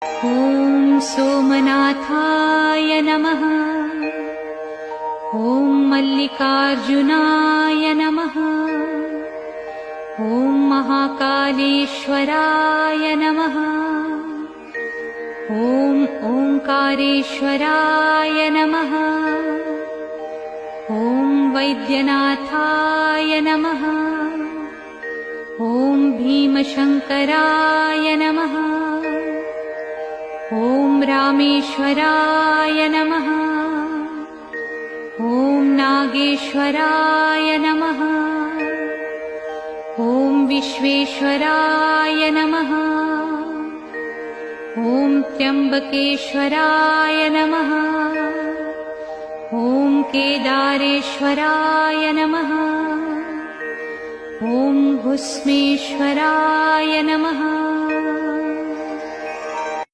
ॐ सोमनाथाय नमः। ॐ मल्लिकार्जुनाय नमः। ॐ महाकालेश्वराय नमः। ॐ ओंकारेश्वराय नमः। ॐ वैद्यनाथाय नमः। ॐ भीमशंकराय नमः। ॐ रामेश्वराय नमः। ॐ नागेश्वराय नमः। ॐ विश्वेश्वराय नमः। ॐ त्र्यंबकेश्वराय नमः। ॐ केदारेश्वराय नमः। ॐ भुस्मेश्वराय नमः।